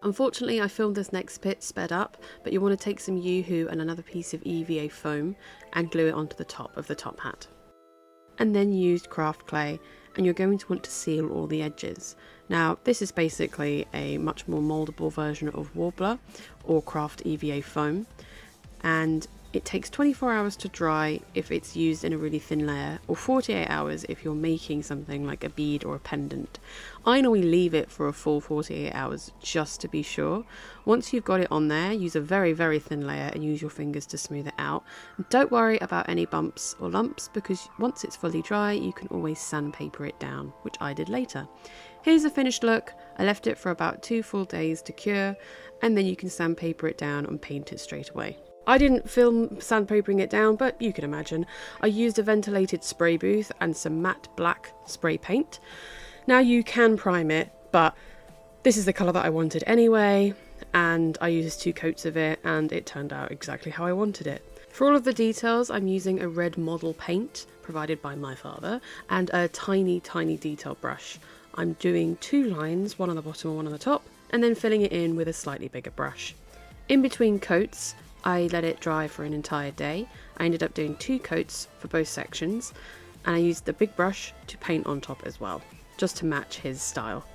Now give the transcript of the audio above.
Unfortunately, I filmed this next bit sped up, but you want to take some Yoo-hoo and another piece of EVA foam and glue it onto the top of the top hat. And then use craft clay, and you're going to want to seal all the edges. Now, this is basically a much more moldable version of Warbler or craft EVA foam, and it takes 24 hours to dry if it's used in a really thin layer, or 48 hours if you're making something like a bead or a pendant. I normally leave it for a full 48 hours just to be sure. Once you've got it on there, use a very, very thin layer and use your fingers to smooth it out. And don't worry about any bumps or lumps, because once it's fully dry, you can always sandpaper it down, which I did later. Here's a finished look. I left it for about 2 full days to cure, and then you can sandpaper it down and paint it straight away. I didn't film sandpapering it down, but you can imagine. I used a ventilated spray booth and some matte black spray paint. Now you can prime it, but this is the colour that I wanted anyway, and I used 2 coats of it and it turned out exactly how I wanted it. For all of the details, I'm using a red model paint provided by my father and a tiny detail brush. I'm doing 2 lines, one on the bottom and one on the top, and then filling it in with a slightly bigger brush. In between coats, I let it dry for an entire day. I ended up doing 2 coats for both sections, and I used the big brush to paint on top as well, just to match his style.